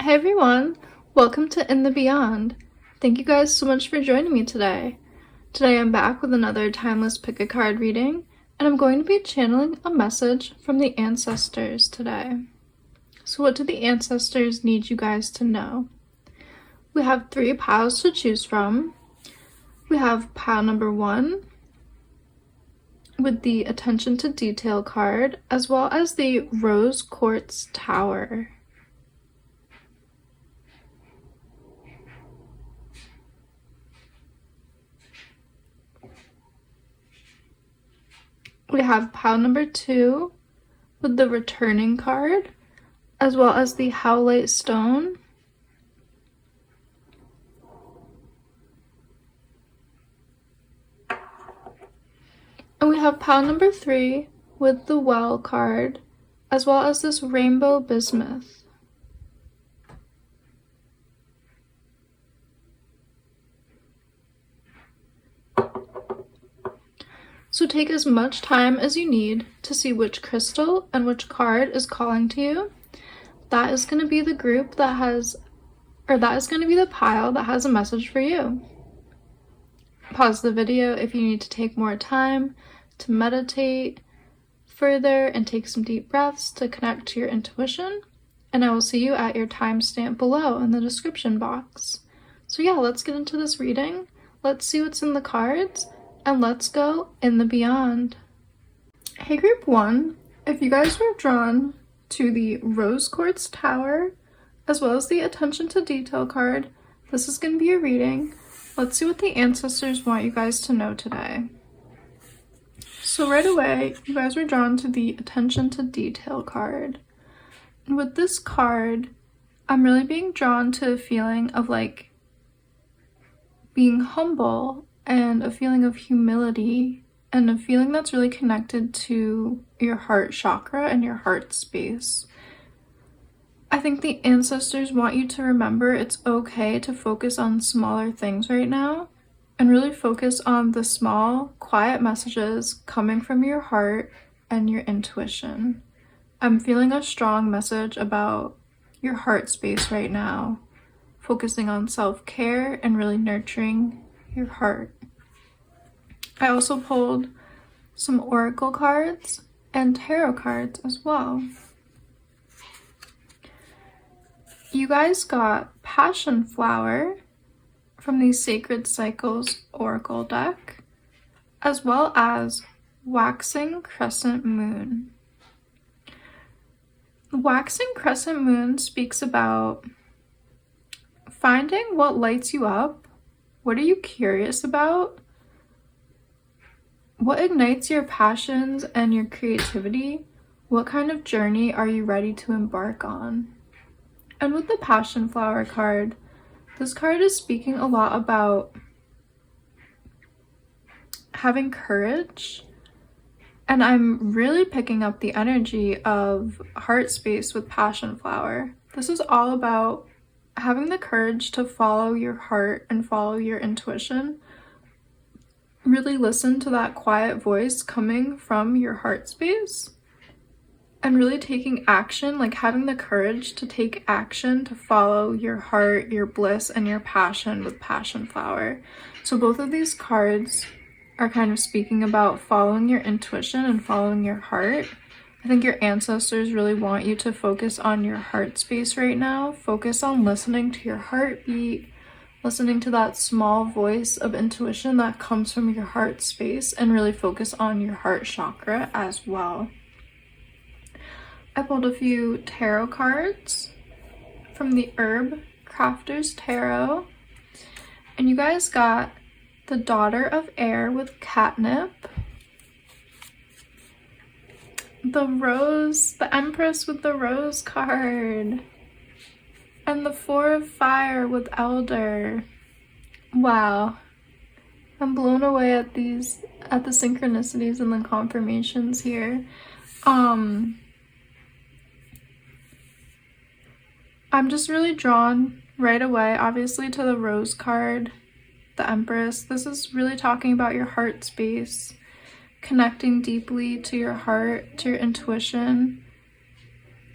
Hey everyone, welcome to In the Beyond. Thank you guys so much for joining me today. Today I'm back with another timeless pick a card reading, and I'm going to be channeling a message from the ancestors today. So what do the ancestors need you guys to know? We have 3 piles to choose from. We have pile number 1 with the attention to detail card, as well as the rose quartz tower. We have pile number 2 with the returning card, as well as the howlite stone. And we have pile number 3 with the well card, as well as this rainbow bismuth. So take as much time as you need to see which crystal and which card is calling to you. That is going to be the group that has, or that is going to be the pile that has a message for you. Pause the video if you need to take more time to meditate further and take some deep breaths to connect to your intuition. And I will see you at your timestamp below in the description box. So yeah, let's get into this reading. Let's see what's in the cards. And let's go in the beyond. Hey group 1, if you guys were drawn to the rose quartz tower, as well as the attention to detail card, this is going to be a reading. Let's see what the ancestors want you guys to know today. So right away, you guys were drawn to the attention to detail card. And with this card, I'm really being drawn to a feeling of like being humble and a feeling of humility and a feeling that's really connected to your heart chakra and your heart space. I think the ancestors want you to remember it's okay to focus on smaller things right now and really focus on the small, quiet messages coming from your heart and your intuition. I'm feeling a strong message about your heart space right now, focusing on self-care and really nurturing your heart. I also pulled some oracle cards and tarot cards as well. You guys got Passion Flower from the Sacred Cycles Oracle deck, as well as Waxing Crescent Moon. The Waxing Crescent Moon speaks about finding what lights you up. What are you curious about? What ignites your passions and your creativity? What kind of journey are you ready to embark on? And with the Passion Flower card, this card is speaking a lot about having courage. And I'm really picking up the energy of heart space with Passion Flower. This is all about having the courage to follow your heart and follow your intuition. Really listen to that quiet voice coming from your heart space and really taking action, like having the courage to take action to follow your heart, your bliss, and your passion with Passion Flower. So both of these cards are kind of speaking about following your intuition and following your heart. I think your ancestors really want you to focus on your heart space right now. Focus on listening to your heartbeat, listening to that small voice of intuition that comes from your heart space, and really focus on your heart chakra as well. I pulled a few tarot cards from the Herb Crafters Tarot, and you guys got the Daughter of Air with Catnip, the Empress with the Rose card, and the Four of Fire with Elder. Wow, I'm blown away at the synchronicities and the confirmations here. I'm just really drawn right away, obviously, to the Rose card, the Empress. This is really talking about your heart space, connecting deeply to your heart, to your intuition,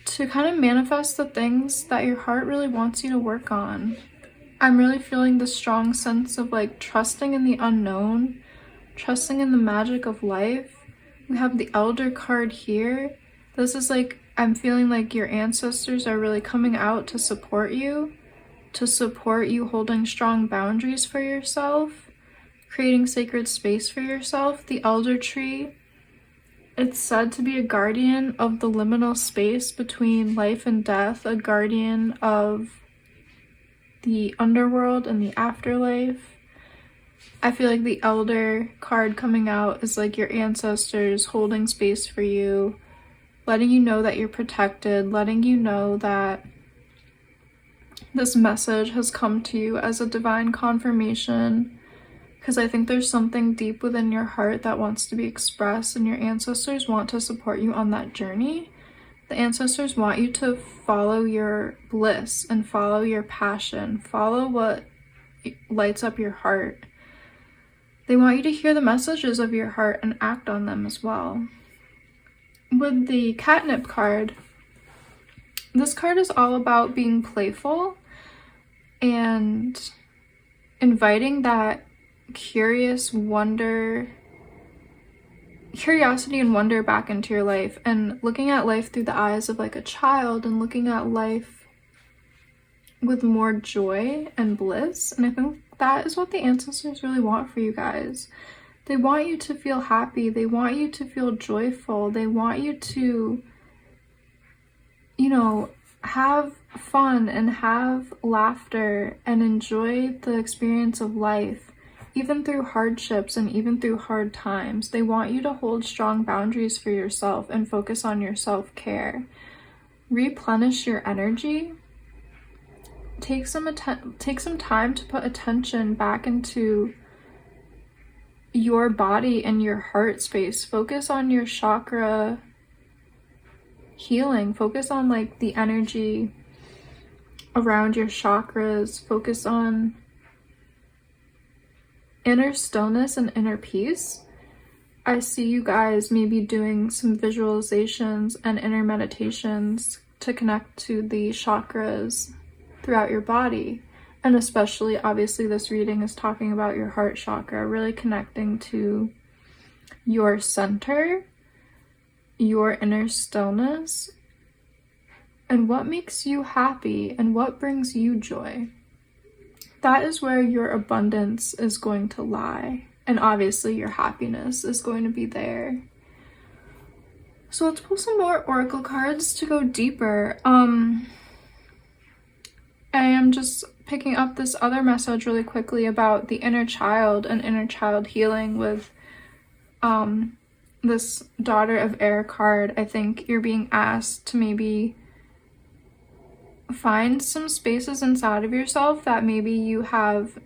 to kind of manifest the things that your heart really wants you to work on. I'm really feeling the strong sense of like trusting in the unknown, trusting in the magic of life. We have the Elder card here. This is like, I'm feeling like your ancestors are really coming out to support you holding strong boundaries for yourself, creating sacred space for yourself. The Elder Tree, it's said to be a guardian of the liminal space between life and death, a guardian of the underworld and the afterlife. I feel like the Elder card coming out is like your ancestors holding space for you, letting you know that you're protected, letting you know that this message has come to you as a divine confirmation, because I think there's something deep within your heart that wants to be expressed, and your ancestors want to support you on that journey. The ancestors want you to follow your bliss and follow your passion, follow what lights up your heart. They want you to hear the messages of your heart and act on them as well. With the Catnip card, this card is all about being playful and inviting that curiosity and wonder back into your life, and looking at life through the eyes of like a child, and looking at life with more joy and bliss. And I think that is what the ancestors really want for you guys. They want you to feel happy. They want you to feel joyful. They want you to, have fun and have laughter and enjoy the experience of life, even through hardships and even through hard times. They want you to hold strong boundaries for yourself and focus on your self-care. Replenish your energy. Take some time to put attention back into your body and your heart space. Focus on your chakra healing. Focus on like the energy around your chakras. Focus on inner stillness and inner peace. I see you guys maybe doing some visualizations and inner meditations to connect to the chakras throughout your body. And especially, obviously, this reading is talking about your heart chakra, really connecting to your center, your inner stillness, and what makes you happy and what brings you joy. That is where your abundance is going to lie. And obviously your happiness is going to be there. So let's pull some more oracle cards to go deeper. I am just picking up this other message really quickly about the inner child and inner child healing with this Daughter of Air card. I think you're being asked to maybe find some spaces inside of yourself that maybe you have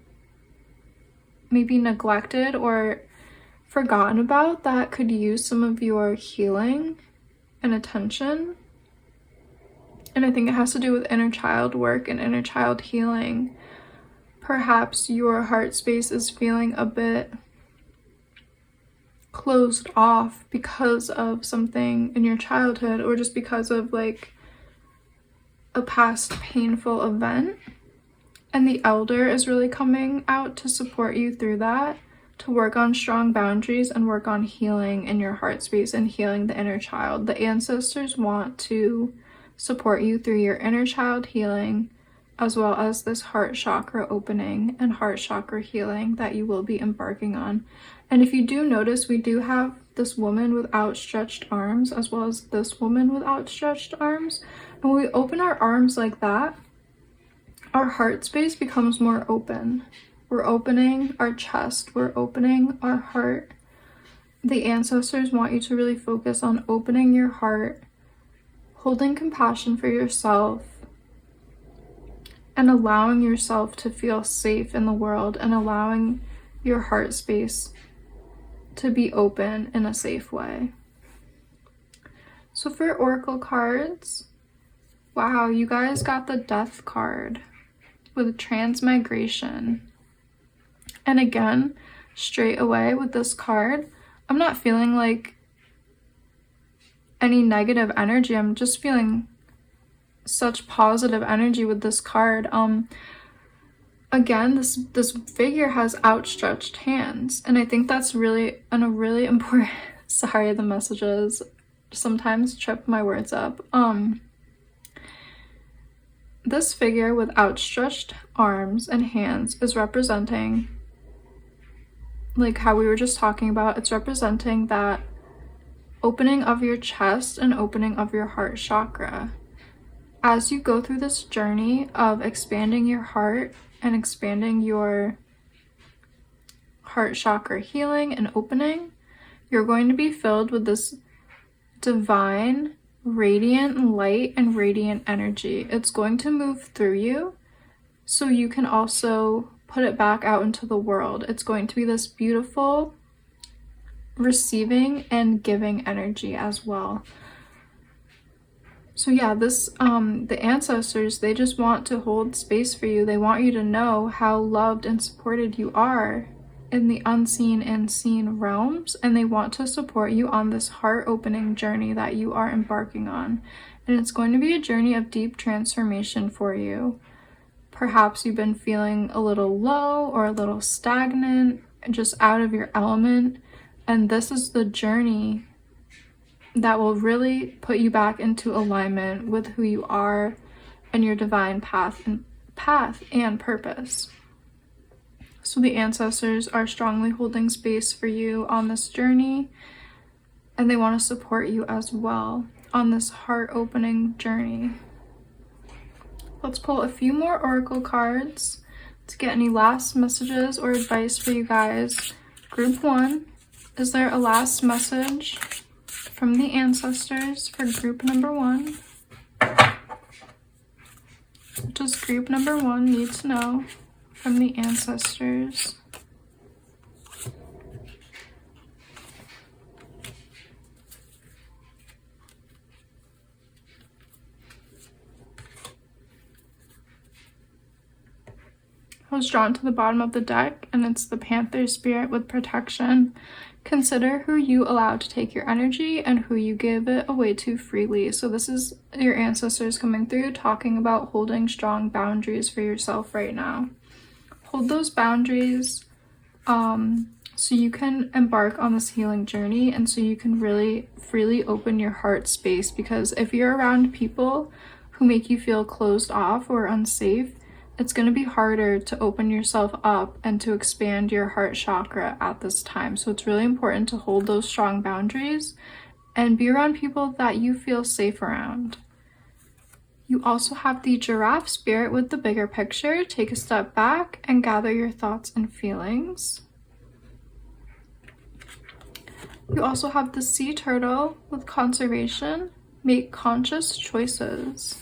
neglected or forgotten about, that could use some of your healing and attention. And I think it has to do with inner child work and inner child healing. Perhaps your heart space is feeling a bit closed off because of something in your childhood, or just because of like a past painful event. And the Elder is really coming out to support you through that, to work on strong boundaries and work on healing in your heart space and healing the inner child. The ancestors want to support you through your inner child healing, as well as this heart chakra opening and heart chakra healing that you will be embarking on. And if you do notice, we do have this woman with outstretched arms, as well as this woman with outstretched arms. And when we open our arms like that, our heart space becomes more open. We're opening our chest, we're opening our heart. The ancestors want you to really focus on opening your heart, holding compassion for yourself, and allowing yourself to feel safe in the world, and allowing your heart space to be open in a safe way. So for oracle cards, wow, you guys got the Death card with transmigration. And again, straight away with this card, I'm not feeling like any negative energy. I'm just feeling such positive energy with this card. Again, this figure has outstretched hands, and I think that's really a really important sorry, the messages sometimes trip my words up. This figure with outstretched arms and hands is representing, like how we were just talking about, it's representing that opening of your chest and opening of your heart chakra. As you go through this journey of expanding your heart and expanding your heart chakra healing and opening, you're going to be filled with this divine, radiant light and radiant energy. It's going to move through you so you can also put it back out into the world. It's going to be this beautiful receiving and giving energy as well. So yeah, this the ancestors, they just want to hold space for you. They want you to know how loved and supported you are in the unseen and seen realms, and they want to support you on this heart-opening journey that you are embarking on. And it's going to be a journey of deep transformation for you. Perhaps you've been feeling a little low or a little stagnant, just out of your element, and this is the journey that will really put you back into alignment with who you are and your divine path and purpose. So the ancestors are strongly holding space for you on this journey, and they want to support you as well on this heart-opening journey. Let's pull a few more oracle cards to get any last messages or advice for you guys. Group 1, is there a last message from the ancestors for group number 1? What does group number 1 need to know from the ancestors? I was drawn to the bottom of the deck, and it's the Panther spirit with protection. Consider who you allow to take your energy and who you give it away to freely. So this is your ancestors coming through, talking about holding strong boundaries for yourself right now. Hold those boundaries so you can embark on this healing journey, and so you can really freely open your heart space. Because if you're around people who make you feel closed off or unsafe, it's going to be harder to open yourself up and to expand your heart chakra at this time. So it's really important to hold those strong boundaries and be around people that you feel safe around. You also have the giraffe spirit with the bigger picture. Take a step back and gather your thoughts and feelings. You also have the sea turtle with conservation. Make conscious choices.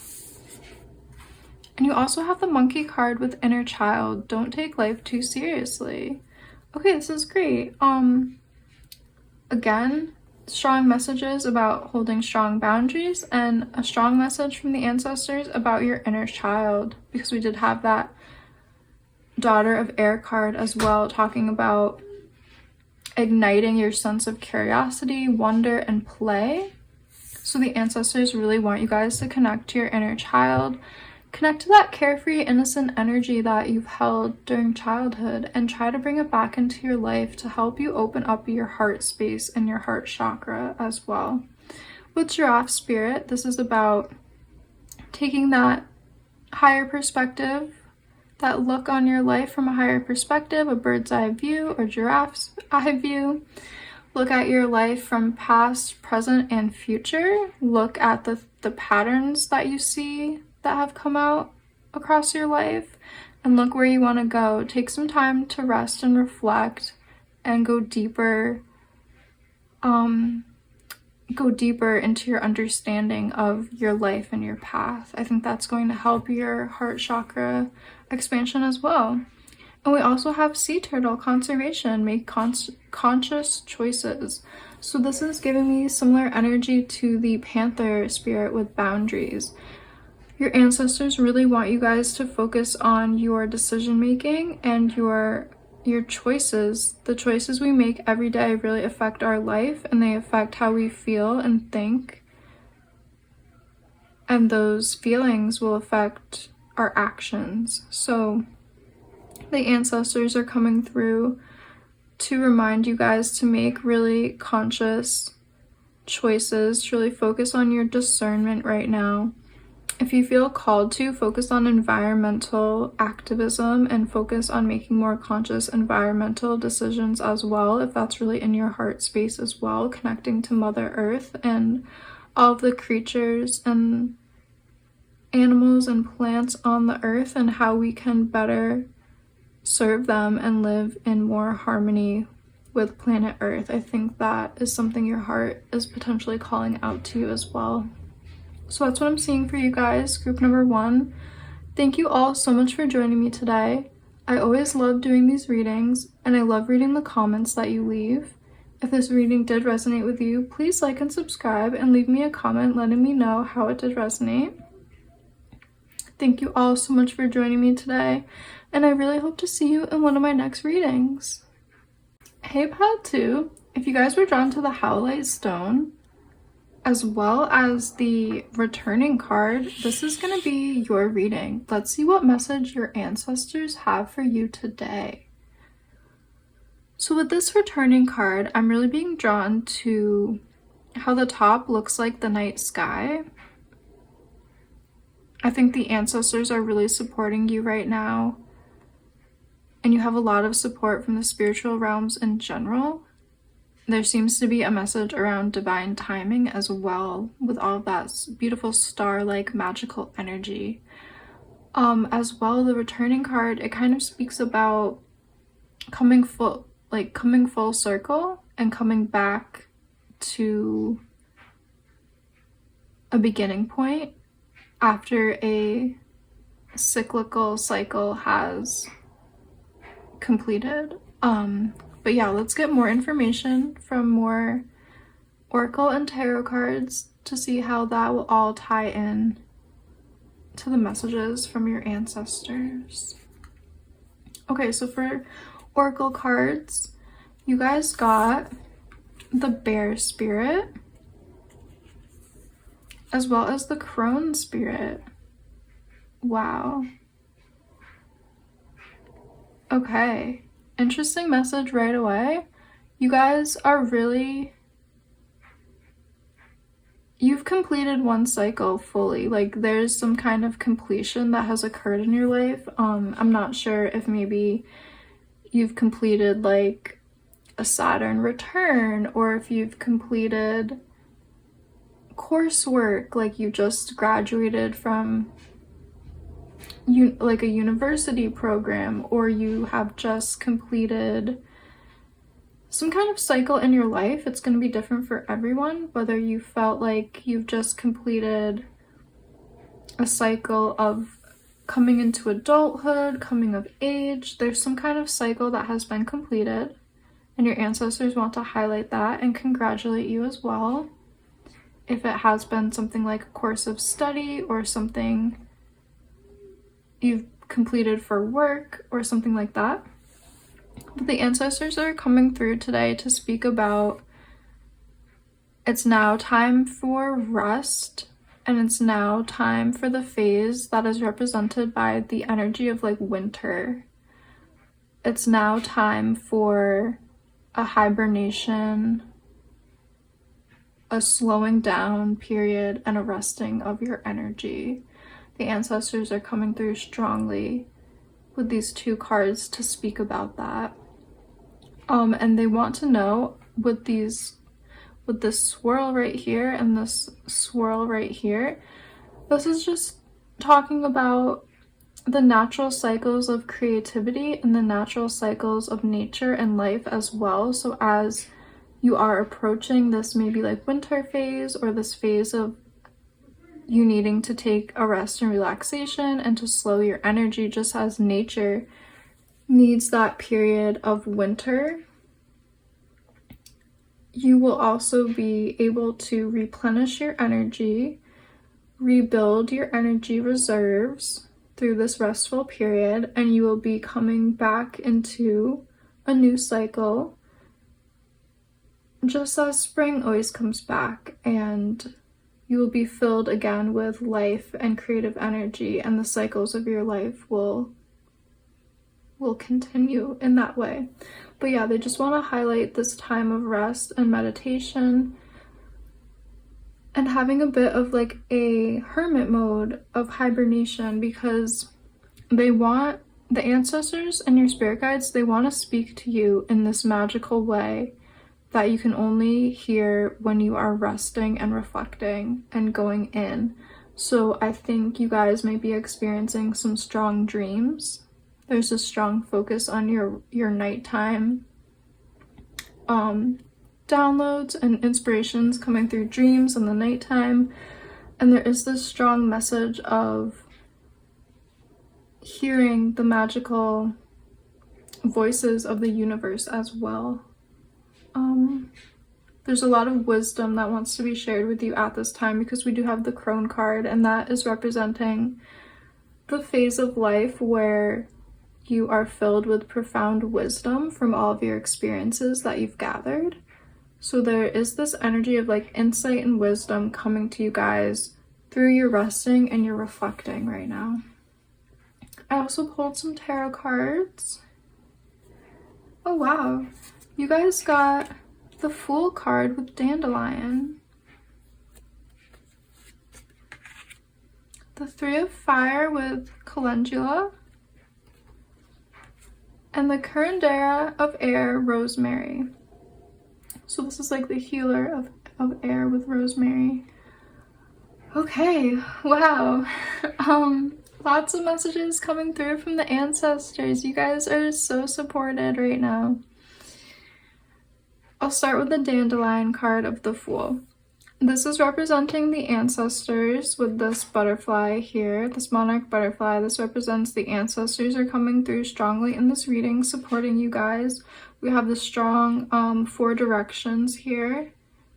And you also have the monkey card with inner child. Don't take life too seriously. Okay, this is great. Again, strong messages about holding strong boundaries, and a strong message from the ancestors about your inner child, because we did have that daughter of air card as well, talking about igniting your sense of curiosity, wonder, and play. So the ancestors really want you guys to connect to your inner child. Connect to that carefree, innocent energy that you've held during childhood, and try to bring it back into your life to help you open up your heart space and your heart chakra as well. With giraffe spirit, this is about taking that higher perspective, that look on your life from a higher perspective, a bird's eye view or giraffe's eye view. Look at your life from past, present, and future. Look at the patterns that you see that have come out across your life, and look where you want to go. Take some time to rest and reflect and go deeper into your understanding of your life and your path. I think that's going to help your heart chakra expansion as well. And we also have sea turtle conservation. Make conscious choices. So this is giving me similar energy to the panther spirit with boundaries. Your ancestors really want you guys to focus on your decision making and your choices. The choices we make every day really affect our life, and they affect how we feel and think. and those feelings will affect our actions. So the ancestors are coming through to remind you guys to make really conscious choices, to really focus on your discernment right now. If you feel called to, focus on environmental activism and focus on making more conscious environmental decisions as well, if that's really in your heart space as well, connecting to Mother Earth and all of the creatures and animals and plants on the earth and how we can better serve them and live in more harmony with planet Earth. I think that is something your heart is potentially calling out to you as well. So that's what I'm seeing for you guys, group number 1. Thank you all so much for joining me today. I always love doing these readings, and I love reading the comments that you leave. If this reading did resonate with you, please like and subscribe and leave me a comment letting me know how it did resonate. Thank you all so much for joining me today, and I really hope to see you in one of my next readings. Hey pile 2, if you guys were drawn to the Howlite Stone, as well as the returning card, this is going to be your reading. Let's see what message your ancestors have for you today. So with this returning card, I'm really being drawn to how the top looks like the night sky. I think the ancestors are really supporting you right now, and you have a lot of support from the spiritual realms in general. There seems to be a message around divine timing as well, with all of that beautiful star-like magical energy. As well, the returning card, it kind of speaks about coming full circle and coming back to a beginning point after a cyclical cycle has completed. But yeah, let's get more information from more Oracle and Tarot cards to see how that will all tie in to the messages from your ancestors. Okay, so for Oracle cards, you guys got the Bear Spirit, as well as the Crone Spirit. Wow. Okay. Interesting message right away. You guys are really, you've completed one cycle fully. Like there's some kind of completion that has occurred in your life. I'm not sure if maybe you've completed like a Saturn return, or if you've completed coursework, like you just graduated from like a university program, or you have just completed some kind of cycle in your life. It's going to be different for everyone, whether you felt like you've just completed a cycle of coming into adulthood, coming of age. There's some kind of cycle that has been completed, and your ancestors want to highlight that and congratulate you as well. If it has been something like a course of study or something you've completed for work or something like that. But the ancestors are coming through today to speak about it's now time for rest, and it's now time for the phase that is represented by the energy of like winter. It's now time for a hibernation, a slowing down period, and a resting of your energy. The ancestors are coming through strongly with these 2 cards to speak about that. And they want to know with this swirl right here and this swirl right here, this is just talking about the natural cycles of creativity and the natural cycles of nature and life as well. So as you are approaching this maybe like winter phase, or this phase of you needing to take a rest and relaxation and to slow your energy, just as nature needs that period of winter, you will also be able to replenish your energy, rebuild your energy reserves through this restful period, and you will be coming back into a new cycle, just as spring always comes back and you will be filled again with life and creative energy, and the cycles of your life will continue in that way. But yeah, they just want to highlight this time of rest and meditation and having a bit of like a hermit mode of hibernation, because they want the ancestors and your spirit guides, they want to speak to you in this magical way that you can only hear when you are resting and reflecting and going in. So I think you guys may be experiencing some strong dreams. There's a strong focus on your nighttime downloads and inspirations coming through dreams in the nighttime. And there is this strong message of hearing the magical voices of the universe as well. There's a lot of wisdom that wants to be shared with you at this time, because we do have the crone card, and that is representing the phase of life where you are filled with profound wisdom from all of your experiences that you've gathered. So there is this energy of like insight and wisdom coming to you guys through your resting and your reflecting right now. I also pulled some tarot cards. Oh wow, you guys got the Fool card with Dandelion, the Three of Fire with Calendula, and the Curandera of Air, Rosemary. So this is like the healer of air with Rosemary. Okay, wow. Lots of messages coming through from the ancestors. You guys are so supported right now. I'll start with the Dandelion card of the Fool. This is representing the ancestors with this butterfly here, this monarch butterfly. This represents the ancestors are coming through strongly in this reading, supporting you guys. We have the strong 4 directions here.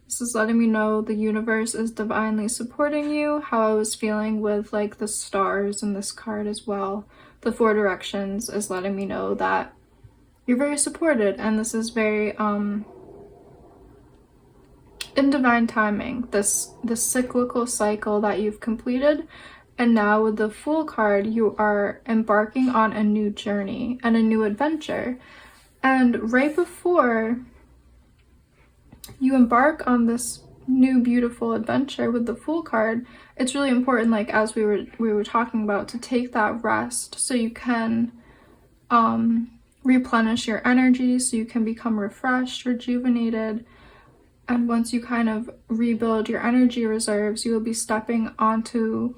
This is letting me know the universe is divinely supporting you, how I was feeling with like the stars in this card as well. The 4 directions is letting me know that you're very supported, and this is very in divine timing, this cyclical cycle that you've completed. And now with the Fool card, you are embarking on a new journey and a new adventure. And right before you embark on this new beautiful adventure with the Fool card, it's really important, like as we were talking about, to take that rest so you can replenish your energy, so you can become refreshed, rejuvenated. And once you kind of rebuild your energy reserves, you will be stepping onto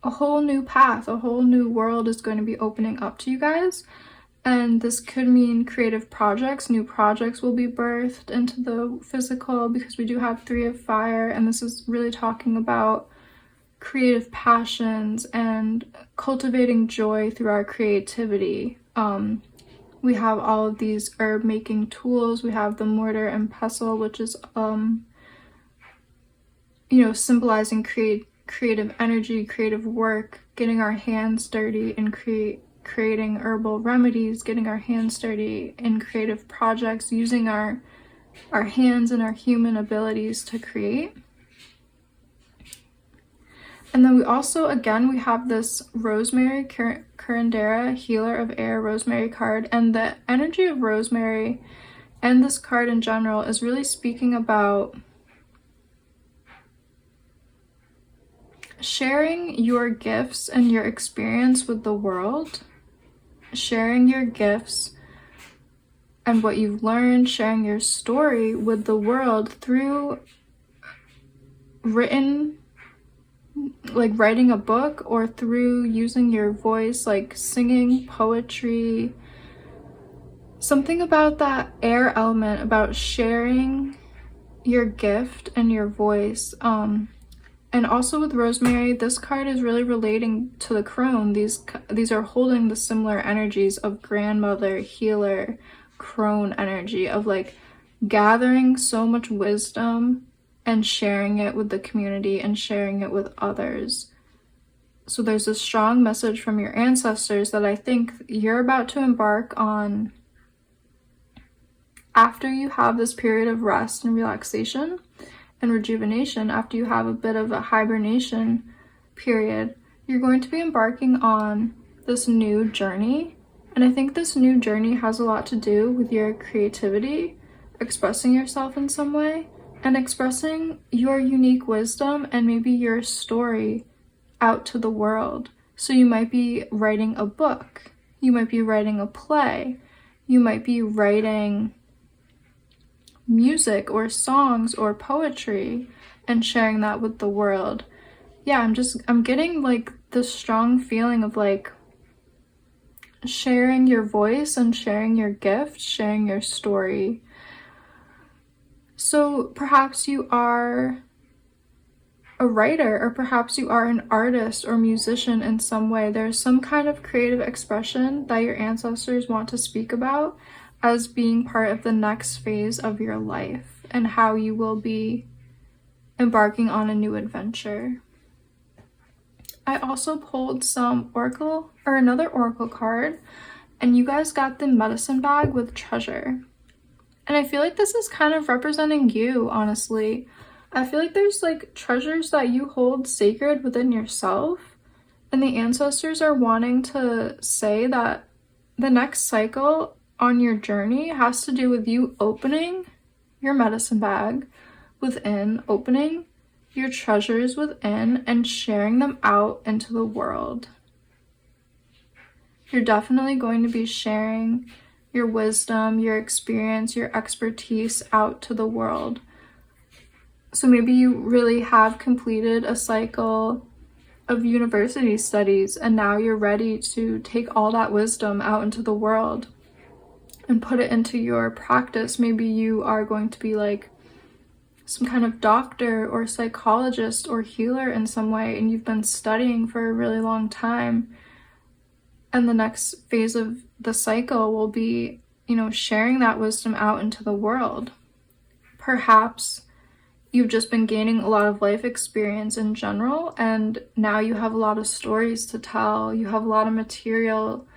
a whole new path. A whole new world is going to be opening up to you guys. And this could mean creative projects. New projects will be birthed into the physical, because we do have 3 of Fire. And this is really talking about creative passions and cultivating joy through our creativity. We have all of these herb making tools. We have the mortar and pestle, which is, symbolizing creative energy, creative work, getting our hands dirty and creating herbal remedies, getting our hands dirty in creative projects, using our hands and our human abilities to create. And then we also, again, we have this Rosemary, Curandera, Healer of Air, Rosemary card. And the energy of Rosemary and this card in general is really speaking about sharing your gifts and your experience with the world. Sharing your gifts and what you've learned, sharing your story with the world through writing a book, or through using your voice, like singing, poetry. Something about that air element, about sharing your gift and your voice. And also with Rosemary, this card is really relating to the crone. These are holding the similar energies of grandmother, healer, crone energy, of like gathering so much wisdom and sharing it with the community and sharing it with others. So there's a strong message from your ancestors that I think you're about to embark on after you have this period of rest and relaxation. and rejuvenation, after you have a bit of a hibernation period, you're going to be embarking on this new journey. And I think this new journey has a lot to do with your creativity, expressing yourself in some way, and expressing your unique wisdom and maybe your story out to the world. So you might be writing a book, you might be writing a play, you might be writing music or songs or poetry and sharing that with the world. Yeah, I'm getting like this strong feeling of like sharing your voice and sharing your gift, sharing your story. So perhaps you are a writer, or perhaps you are an artist or musician in some way. There's some kind of creative expression that your ancestors want to speak about as being part of the next phase of your life and how you will be embarking on a new adventure. I also pulled another oracle card, and you guys got the medicine bag with treasure. And I feel like this is kind of representing you, honestly. I feel like there's like treasures that you hold sacred within yourself, and the ancestors are wanting to say that the next cycle on your journey has to do with you opening your medicine bag within, opening your treasures within, and sharing them out into the world. You're definitely going to be sharing your wisdom, your experience, your expertise out to the world. So maybe you really have completed a cycle of university studies, and now you're ready to take all that wisdom out into the world and put it into your practice. Maybe you are going to be like some kind of doctor or psychologist or healer in some way, and you've been studying for a really long time. And the next phase of the cycle will be, sharing that wisdom out into the world. Perhaps you've just been gaining a lot of life experience in general, and now you have a lot of stories to tell. You have a lot of material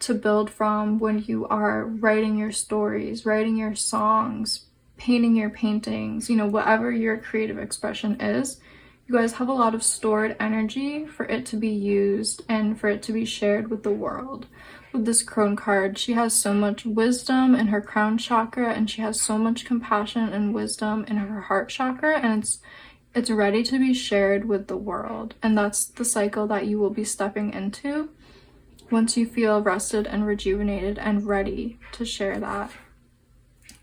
to build from when you are writing your stories, writing your songs, painting your paintings, whatever your creative expression is. You guys have a lot of stored energy for it to be used and for it to be shared with the world. With this crone card, she has so much wisdom in her crown chakra, and she has so much compassion and wisdom in her heart chakra, and it's ready to be shared with the world. And that's the cycle that you will be stepping into once you feel rested and rejuvenated and ready to share that.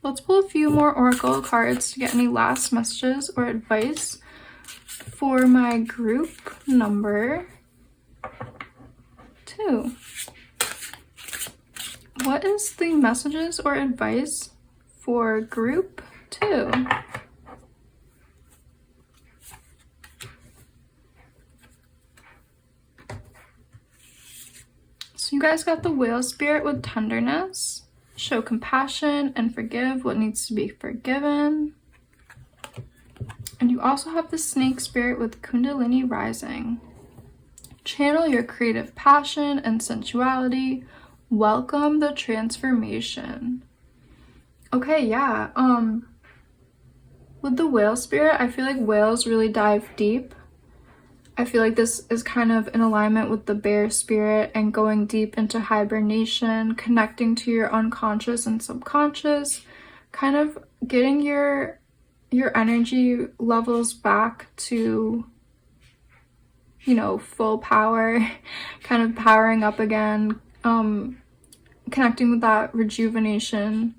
Let's pull a few more oracle cards to get any last messages or advice for my group number 2. What is the messages or advice for group 2? So you guys got the whale spirit with tenderness. Show compassion and forgive what needs to be forgiven. And you also have the snake spirit with Kundalini rising. Channel your creative passion and sensuality. Welcome the transformation. Okay, yeah. With the whale spirit, I feel like whales really dive deep. I feel like this is kind of in alignment with the bear spirit and going deep into hibernation, connecting to your unconscious and subconscious, kind of getting your energy levels back to, full power, kind of powering up again, connecting with that rejuvenation,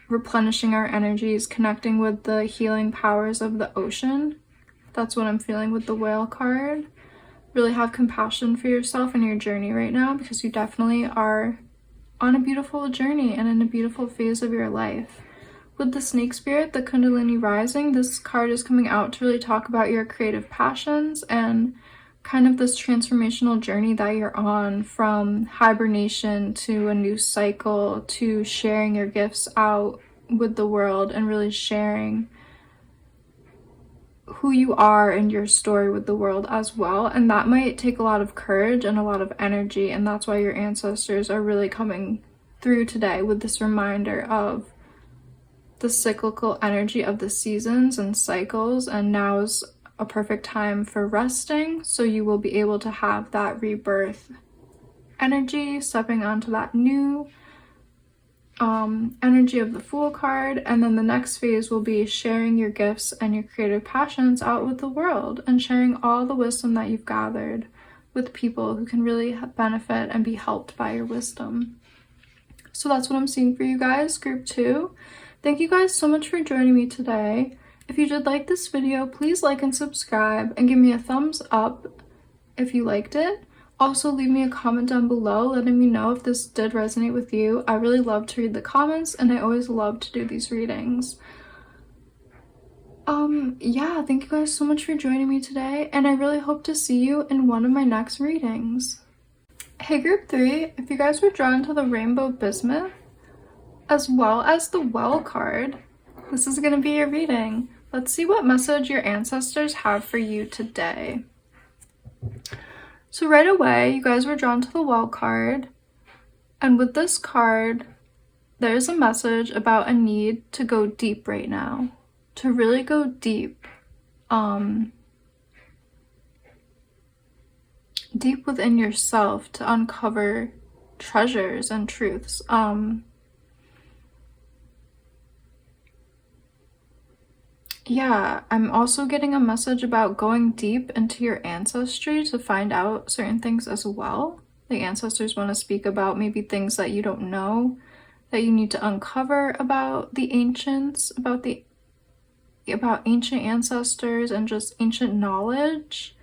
replenishing our energies, connecting with the healing powers of the ocean. That's what I'm feeling with the whale card. Really have compassion for yourself and your journey right now, because you definitely are on a beautiful journey and in a beautiful phase of your life. With the snake spirit, the Kundalini rising, this card is coming out to really talk about your creative passions and kind of this transformational journey that you're on, from hibernation to a new cycle to sharing your gifts out with the world and really sharing who you are and your story with the world as well. And that might take a lot of courage and a lot of energy, and that's why your ancestors are really coming through today with this reminder of the cyclical energy of the seasons and cycles, and now is a perfect time for resting, so you will be able to have that rebirth energy, stepping onto that new energy of the Fool card. And then the next phase will be sharing your gifts and your creative passions out with the world, and sharing all the wisdom that you've gathered with people who can really benefit and be helped by your wisdom. So that's what I'm seeing for you guys, group 2. Thank you guys so much for joining me today. If you did like this video, please like and subscribe, and give me a thumbs up if you liked it. Also, leave me a comment down below letting me know if this did resonate with you. I really love to read the comments, and I always love to do these readings. Yeah, thank you guys so much for joining me today, and I really hope to see you in one of my next readings. Hey group 3, if you guys were drawn to the Rainbow Bismuth, as well as the Well card, this is going to be your reading. Let's see what message your ancestors have for you today. So right away, you guys were drawn to the Well card, and with this card, there's a message about a need to go deep right now, to really go deep, deep within yourself, to uncover treasures and truths. Yeah, I'm also getting a message about going deep into your ancestry to find out certain things as well. The ancestors want to speak about maybe things that you don't know, that you need to uncover about the ancients, about ancient ancestors and just ancient knowledge.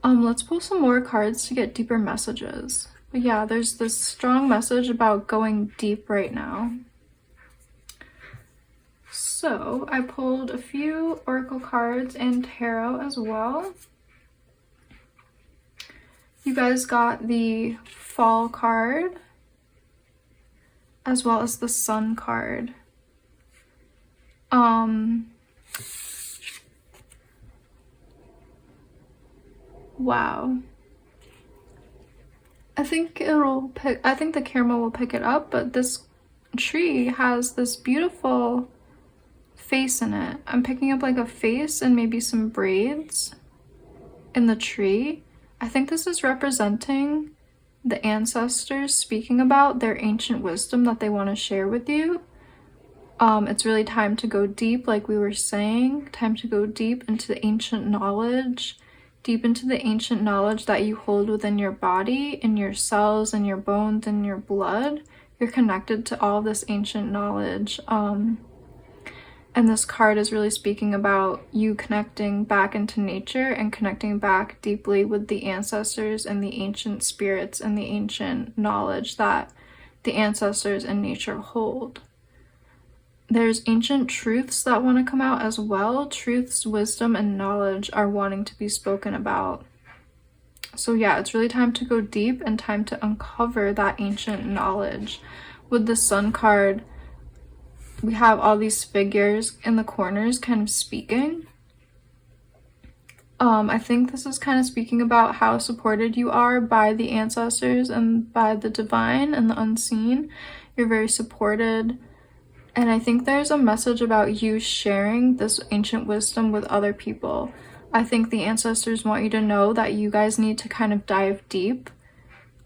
Let's pull some more cards to get deeper messages. But yeah, there's this strong message about going deep right now. So I pulled a few oracle cards and tarot as well. You guys got the Fall card as well as the Sun card. Wow. I think the camera will pick it up, but this tree has this beautiful face in it. I'm picking up like a face and maybe some braids in the tree. I think this is representing the ancestors speaking about their ancient wisdom that they want to share with you. It's really time to go deep, like we were saying, time to go deep into the ancient knowledge, deep into the ancient knowledge that you hold within your body, in your cells, in your bones, in your blood. You're connected to all this ancient knowledge. And this card is really speaking about you connecting back into nature and connecting back deeply with the ancestors and the ancient spirits and the ancient knowledge that the ancestors and nature hold. There's ancient truths that want to come out as well. Truths, wisdom, and knowledge are wanting to be spoken about. So yeah, it's really time to go deep and time to uncover that ancient knowledge. With the Sun card, we have all these figures in the corners kind of speaking. I think this is kind of speaking about how supported you are by the ancestors and by the divine and the unseen. You're very supported. And I think there's a message about you sharing this ancient wisdom with other people. I think the ancestors want you to know that you guys need to kind of dive deep,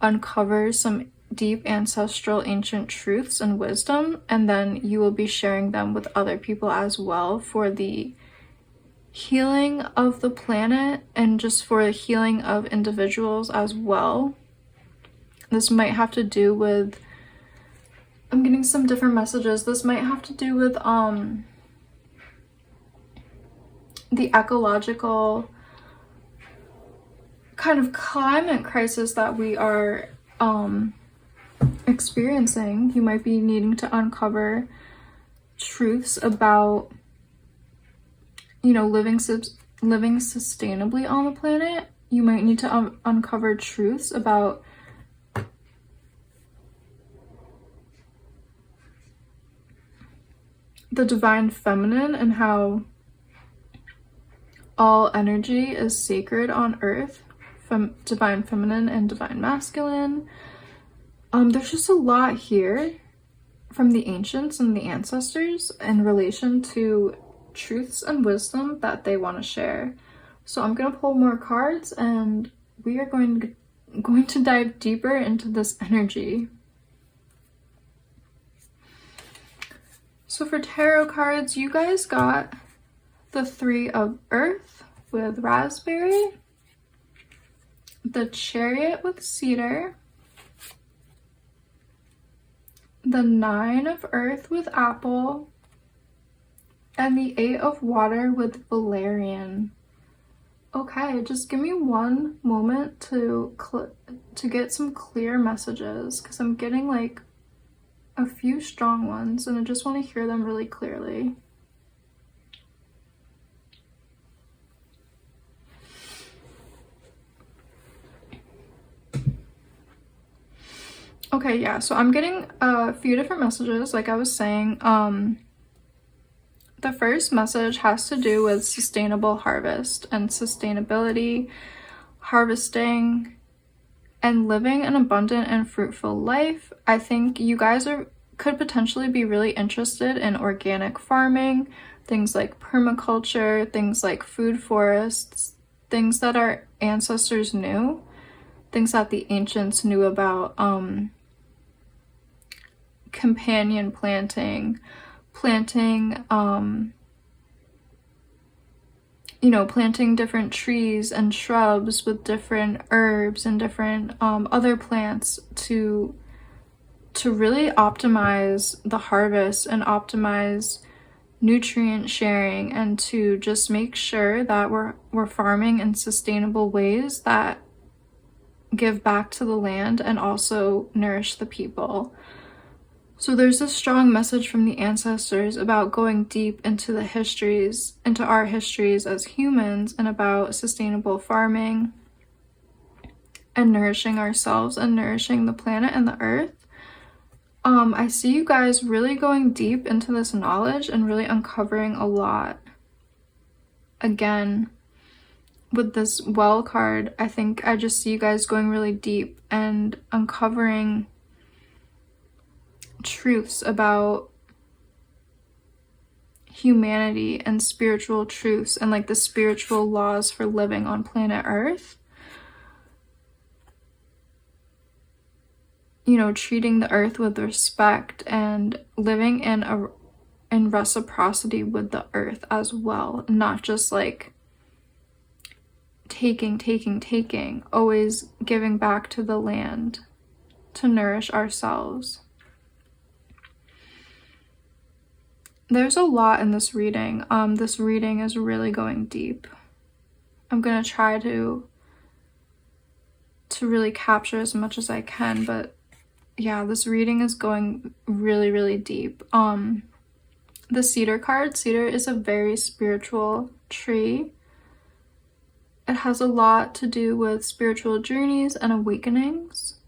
uncover some deep ancestral ancient truths and wisdom, and then you will be sharing them with other people as well for the healing of the planet and just for the healing of individuals as well. This might have to do with, I'm getting some different messages. This might have to do with the ecological kind of climate crisis that we are experiencing. You might be needing to uncover truths about, you know, living sustainably on the planet. You might need to uncover truths about the divine feminine and how all energy is sacred on earth, from divine feminine and divine masculine. There's just a lot here. from the ancients and the ancestors in relation to truths and wisdom that they want to share. So I'm going to pull more cards and we are going to dive deeper into this energy. So for tarot cards, you guys got the Three of Earth with raspberry, the Chariot with cedar, the Nine of Earth with apple, and the Eight of Water with valerian. Okay, just give me one moment to get some clear messages, because I'm getting like a few strong ones and I just want to hear them really clearly. Okay, yeah, so I'm getting a few different messages, like I was saying. The first message has to do with sustainable harvest and sustainability, harvesting, and living an abundant and fruitful life. I think you guys could potentially be really interested in organic farming, things like permaculture, things like food forests, things that our ancestors knew, things that the ancients knew about, companion planting, planting different trees and shrubs with different herbs and different other plants to really optimize the harvest and optimize nutrient sharing, and to just make sure that we're farming in sustainable ways that give back to the land and also nourish the people. So there's a strong message from the ancestors about going deep into our histories as humans, and about sustainable farming and nourishing ourselves and nourishing the planet and the earth. I see you guys really going deep into this knowledge and really uncovering a lot. Again, with this Well card, I think I just see you guys going really deep and uncovering truths about humanity and spiritual truths and like the spiritual laws for living on planet Earth. Treating the earth with respect and living in reciprocity with the earth as well, not just like taking, always giving back to the land to nourish ourselves. There's a lot in this reading. This reading is really going deep. I'm gonna try to really capture as much as I can, but yeah, this reading is going really, really deep. The cedar card. Cedar is a very spiritual tree. It has a lot to do with spiritual journeys and awakenings.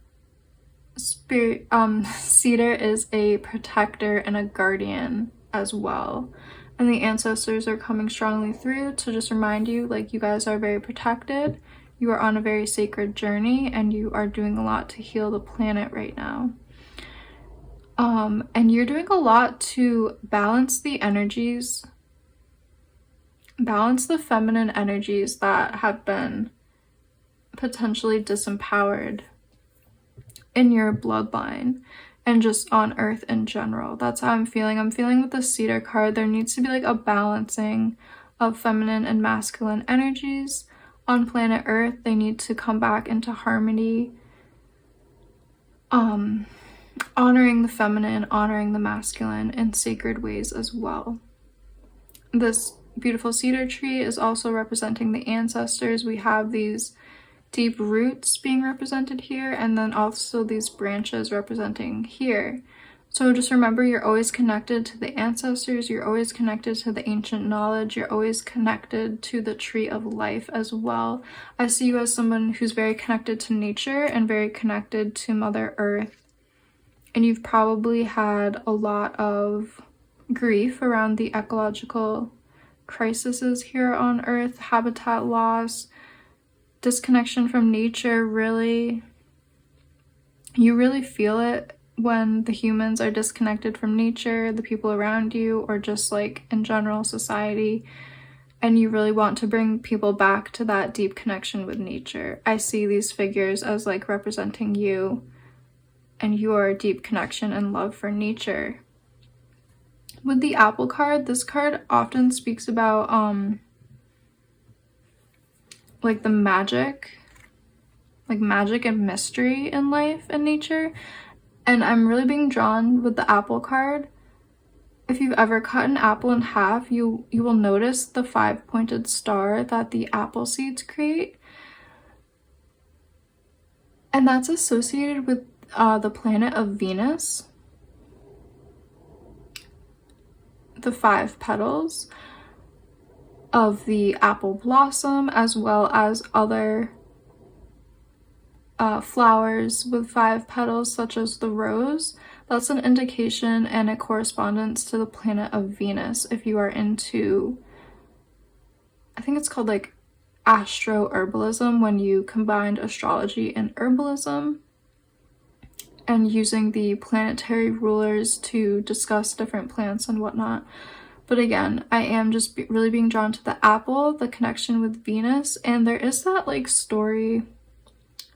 Cedar is a protector and a guardian as well. And the ancestors are coming strongly through to just remind you, like, you guys are very protected. You are on a very sacred journey and you are doing a lot to heal the planet right now. And you're doing a lot to balance the energies, balance the feminine energies that have been potentially disempowered in your bloodline and just on Earth in general. That's how I'm feeling. I'm feeling with the Cedar card, there needs to be like a balancing of feminine and masculine energies on planet Earth. They need to come back into harmony, honoring the feminine, honoring the masculine in sacred ways as well. This beautiful cedar tree is also representing the ancestors. We have these deep roots being represented here, and then also these branches representing here. So just remember, you're always connected to the ancestors, you're always connected to the ancient knowledge, you're always connected to the tree of life as well. I see you as someone who's very connected to nature and very connected to Mother Earth. And you've probably had a lot of grief around the ecological crises here on Earth, habitat loss, disconnection from nature. Really, you really feel it when the humans are disconnected from nature, the people around you, or just like in general society, and you really want to bring people back to that deep connection with nature. I see these figures as like representing you and your deep connection and love for nature. With the Apple card, this card often speaks about like the magic and mystery in life and nature. And I'm really being drawn with the Apple card. If you've ever cut an apple in half, you will notice the 5-pointed star that the apple seeds create. And that's associated with the planet of Venus. The 5 petals of the apple blossom, as well as other flowers with 5 petals, such as the rose. That's an indication and a correspondence to the planet of Venus. If you are into, I think it's called like astro-herbalism, when you combined astrology and herbalism and using the planetary rulers to discuss different plants and whatnot. But again, I am just really being drawn to the apple, the connection with Venus, and there is that like story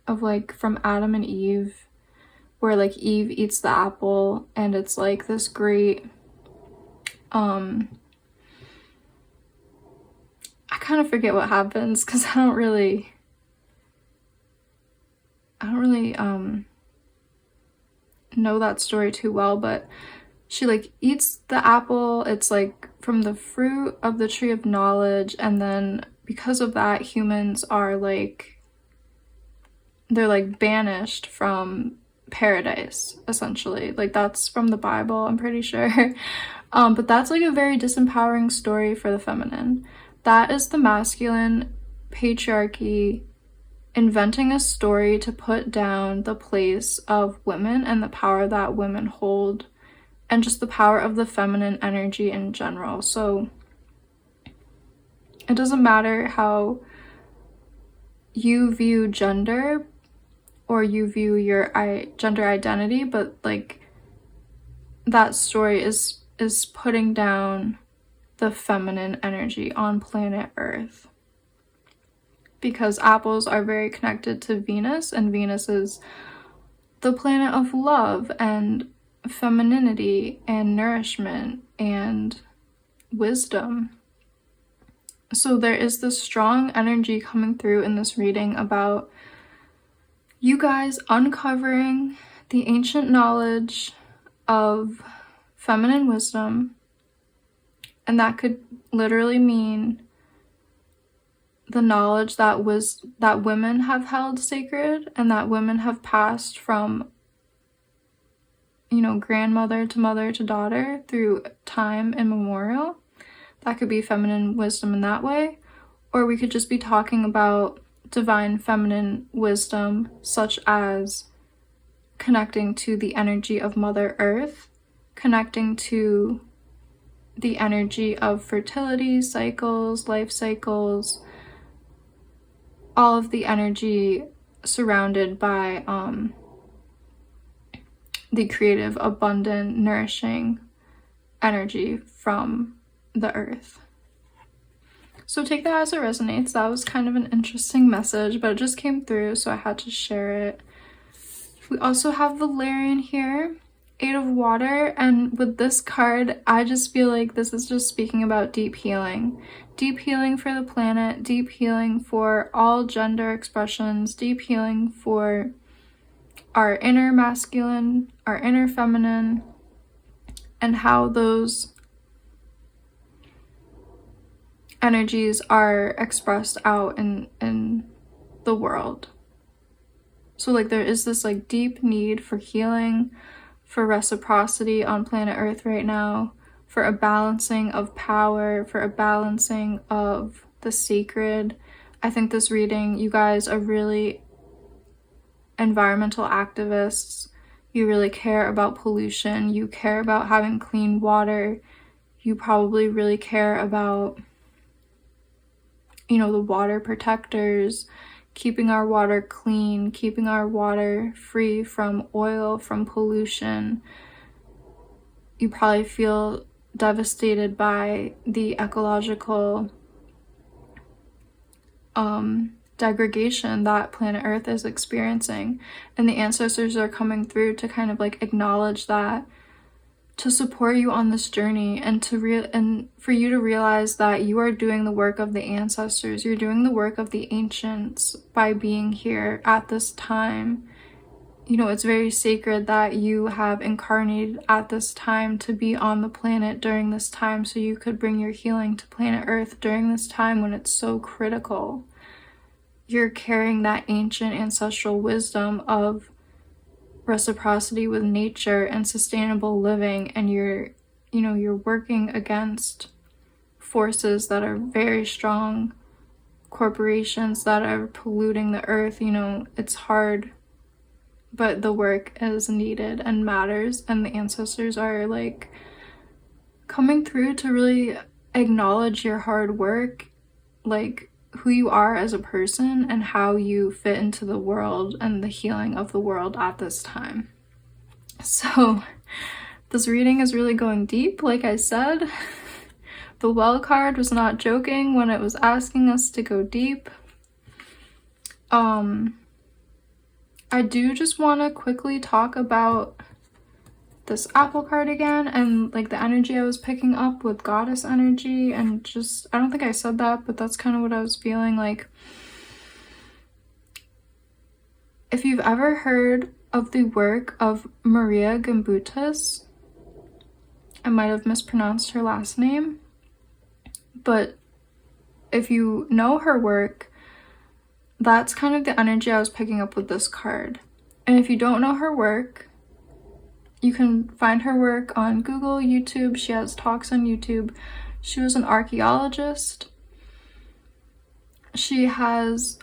of like from Adam and Eve, where like Eve eats the apple and it's like this great I kind of forget what happens because I don't really know that story too well, but she like eats the apple. It's like from the fruit of the tree of knowledge, and then because of that, humans are like, they're like banished from paradise, essentially. Like that's from the Bible, I'm pretty sure. But that's like a very disempowering story for the feminine. That is the masculine patriarchy inventing a story to put down the place of women and the power that women hold, and just the power of the feminine energy in general. So it doesn't matter how you view gender or you view your gender identity, but like that story is putting down the feminine energy on planet Earth, because apples are very connected to Venus, and Venus is the planet of love and femininity and nourishment and wisdom. So there is this strong energy coming through in this reading about you guys uncovering the ancient knowledge of feminine wisdom, and that could literally mean the knowledge that women have held sacred and that women have passed from, you know, grandmother to mother to daughter through time immemorial. That could be feminine wisdom in that way. Or we could just be talking about divine feminine wisdom, such as connecting to the energy of Mother Earth, connecting to the energy of fertility cycles, life cycles, all of the energy surrounded by the creative, abundant, nourishing energy from the earth. So take that as it resonates. That was kind of an interesting message, but it just came through, so I had to share it. We also have Valerian here, 8 of Water, and with this card, I just feel like this is just speaking about deep healing. Deep healing for the planet, deep healing for all gender expressions, deep healing for our inner masculine, our inner feminine, and how those energies are expressed out in the world. So like there is this like deep need for healing, for reciprocity on planet Earth right now, for a balancing of power, for a balancing of the sacred. I think this reading, you guys are really environmental activists. You really care about pollution. You care about having clean water. You probably really care about, you know, the water protectors. keeping our water clean, keeping our water free from oil, from pollution. You probably feel devastated by the ecological degradation that planet Earth is experiencing, and the ancestors are coming through to kind of like acknowledge that, to support you on this journey, and for you to realize that you are doing the work of the ancestors. You're doing the work of the ancients by being here at this time. You know, it's very sacred that you have incarnated at this time to be on the planet during this time, so you could bring your healing to planet Earth during this time when it's so critical. You're carrying that ancient ancestral wisdom of reciprocity with nature and sustainable living, and you're working against forces that are very strong, corporations that are polluting the earth. You know, it's hard, but the work is needed and matters, and the ancestors are like coming through to really acknowledge your hard work, like who you are as a person and how you fit into the world and the healing of the world at this time. So this reading is really going deep, like I said. The Well card was not joking when it was asking us to go deep. I do just want to quickly talk about this Apple card again, and like the energy I was picking up with goddess energy, and just, I don't think I said that, but that's kind of what I was feeling. Like, if you've ever heard of the work of Maria Gimbutas, I might have mispronounced her last name, but if you know her work, that's kind of the energy I was picking up with this card. And if you don't know her work, you can find her work on Google, YouTube. She has talks on YouTube. She was an archaeologist. She has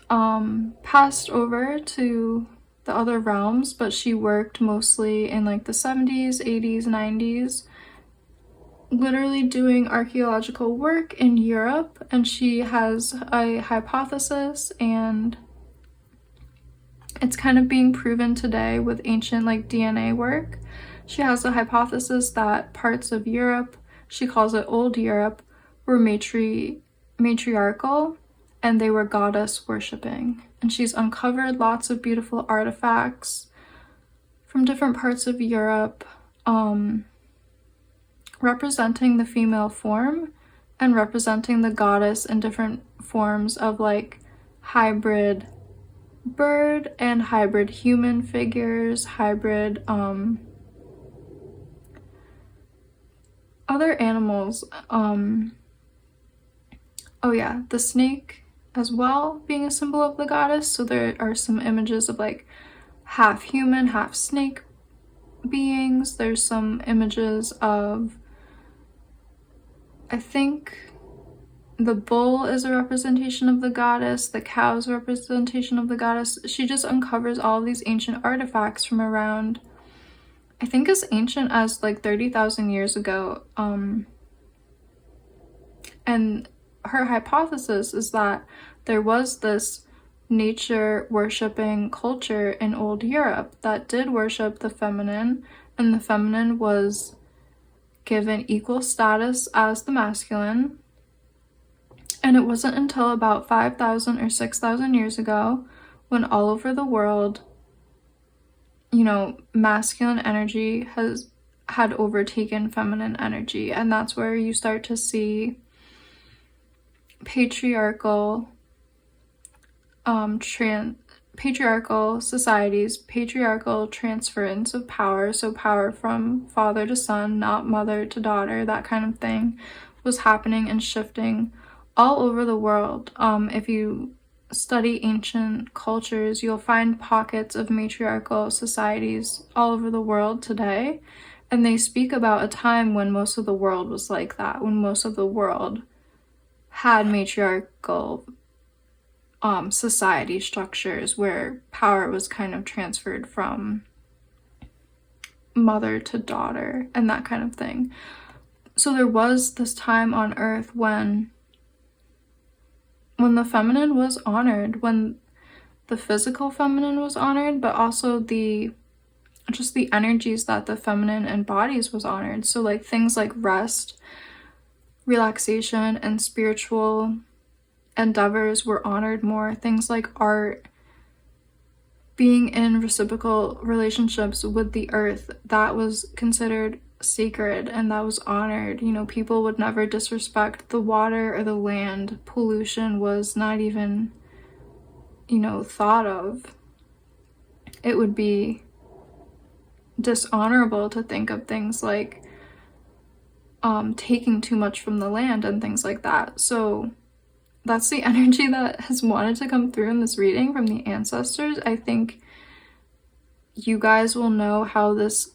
passed over to the other realms, but she worked mostly in like the 70s, 80s, 90s, literally doing archaeological work in Europe. And she has a hypothesis, and it's kind of being proven today with ancient like DNA work. She has a hypothesis that parts of Europe, she calls it Old Europe, were matriarchal, and they were goddess worshipping. And she's uncovered lots of beautiful artifacts from different parts of Europe, representing the female form and representing the goddess in different forms of like hybrid bird and hybrid human figures, hybrid other animals. Oh yeah, the snake as well being a symbol of the goddess. So there are some images of like half human, half snake beings. There's some images of, I think the bull is a representation of the goddess, the cow is a representation of the goddess. She just uncovers all these ancient artifacts from around, I think as ancient as like 30,000 years ago. And her hypothesis is that there was this nature worshipping culture in Old Europe that did worship the feminine, and the feminine was given equal status as the masculine. And it wasn't until about 5,000 or 6,000 years ago when all over the world, you know, masculine energy had overtaken feminine energy. And that's where you start to see patriarchal societies, patriarchal transference of power. So power from father to son, not mother to daughter, that kind of thing was happening and shifting all over the world. If you study ancient cultures, you'll find pockets of matriarchal societies all over the world today. And they speak about a time when most of the world was like that, when most of the world had matriarchal society structures where power was kind of transferred from mother to daughter and that kind of thing. So there was this time on Earth when the feminine was honored, when the physical feminine was honored, but also the energies that the feminine embodies was honored. So like things like rest, relaxation, and spiritual endeavors were honored more. Things like art, being in reciprocal relationships with the earth, that was considered sacred and that was honored. You know, people would never disrespect the water or the land. Pollution was not even, you know, thought of. It would be dishonorable to think of things like taking too much from the land and things like that. So that's the energy that has wanted to come through in this reading from the ancestors. I think you guys will know how this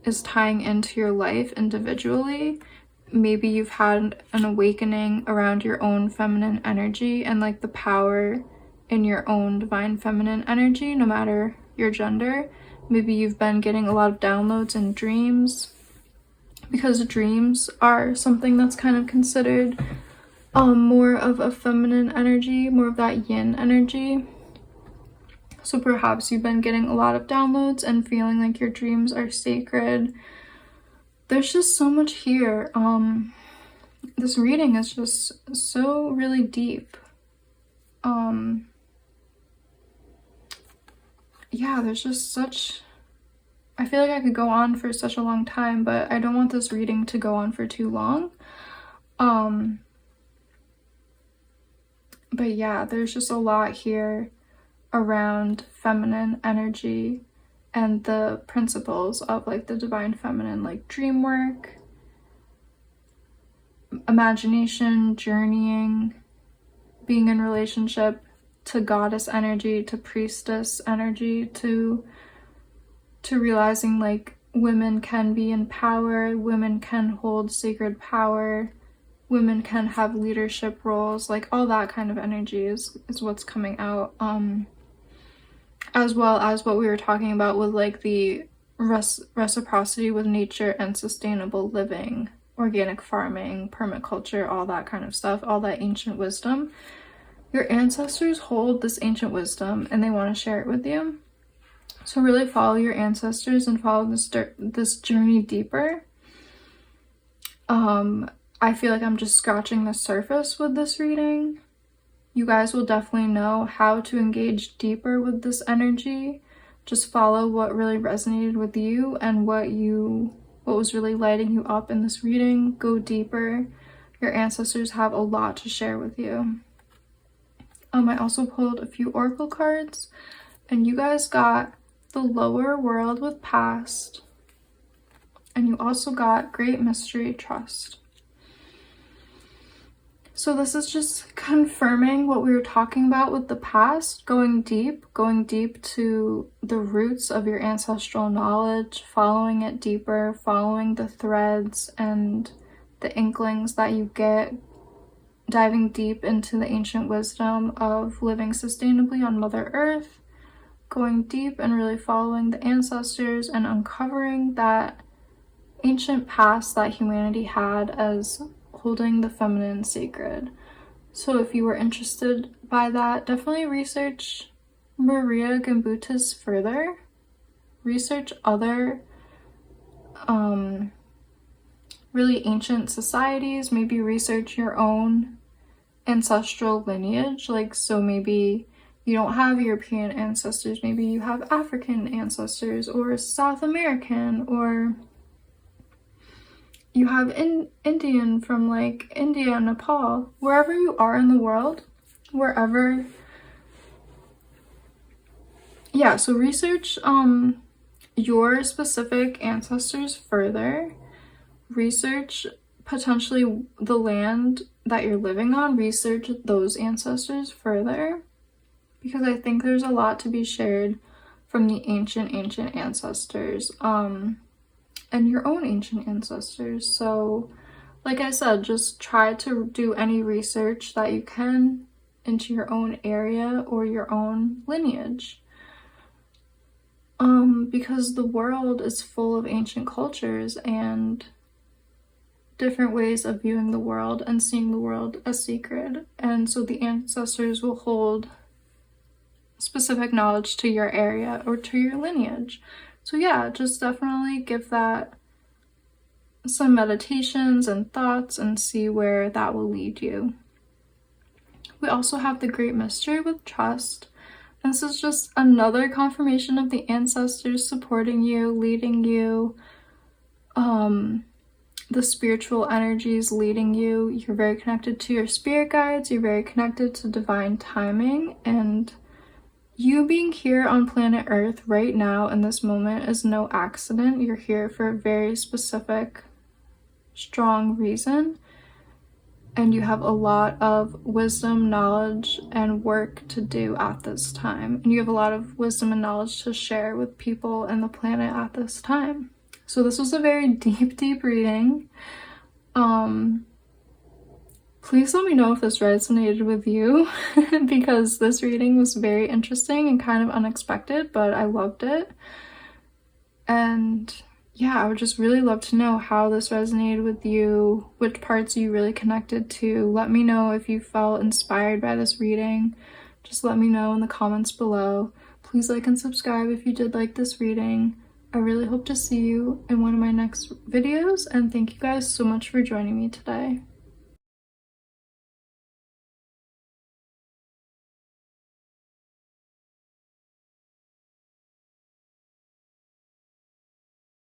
is tying into your life individually. Maybe you've had an awakening around your own feminine energy and like the power in your own divine feminine energy, no matter your gender. Maybe you've been getting a lot of downloads in dreams, because dreams are something that's kind of considered more of a feminine energy, more of that yin energy. So perhaps you've been getting a lot of downloads and feeling like your dreams are sacred. There's just so much here. This reading is just so really deep. Yeah, there's just such... I feel like I could go on for such a long time, but I don't want this reading to go on for too long. But yeah, there's just a lot here around feminine energy and the principles of like the divine feminine, like dream work, imagination, journeying, being in relationship, to goddess energy, to priestess energy, to realizing like women can be in power, women can hold sacred power, women can have leadership roles, like all that kind of energy is what's coming out. As well as what we were talking about with like the reciprocity with nature and sustainable living, organic farming, permaculture, all that kind of stuff, all that ancient wisdom. Your ancestors hold this ancient wisdom and they want to share it with you. So really follow your ancestors and follow this journey deeper. I feel like I'm just scratching the surface with this reading. You guys will definitely know how to engage deeper with this energy. Just follow what really resonated with you and what was really lighting you up in this reading. Go deeper. Your ancestors have a lot to share with you. I also pulled a few oracle cards, and you guys got the lower world with past, and you also got great mystery, trust. So this is just confirming what we were talking about with the past, going deep to the roots of your ancestral knowledge, following it deeper, following the threads and the inklings that you get, diving deep into the ancient wisdom of living sustainably on Mother Earth, going deep and really following the ancestors and uncovering that ancient past that humanity had as holding the feminine sacred. So if you were interested by that, definitely research Maria Gimbutas further. Research other really ancient societies. Maybe research your own ancestral lineage. Like, so maybe you don't have European ancestors, maybe you have African ancestors or South American, or you have Indian from like India, Nepal, wherever you are in the world, wherever. Yeah, so research your specific ancestors further. Research potentially the land that you're living on. Research those ancestors further, because I think there's a lot to be shared from the ancient ancestors. And your own ancient ancestors. So like I said, just try to do any research that you can into your own area or your own lineage. Because the world is full of ancient cultures and different ways of viewing the world and seeing the world as sacred. And so the ancestors will hold specific knowledge to your area or to your lineage. So yeah, just definitely give that some meditations and thoughts and see where that will lead you. We also have the Great Mystery with Trust. This is just another confirmation of the ancestors supporting you, leading you, the spiritual energies leading you. You're very connected to your spirit guides, you're very connected to divine timing, and you being here on planet Earth right now in this moment is no accident. You're here for a very specific, strong reason, and you have a lot of wisdom, knowledge, and work to do at this time. And you have a lot of wisdom and knowledge to share with people and the planet at this time. So this was a very deep reading. Please let me know if this resonated with you because this reading was very interesting and kind of unexpected, but I loved it. And yeah, I would just really love to know how this resonated with you, which parts you really connected to. Let me know if you felt inspired by this reading. Just let me know in the comments below. Please like and subscribe if you did like this reading. I really hope to see you in one of my next videos, and thank you guys so much for joining me today.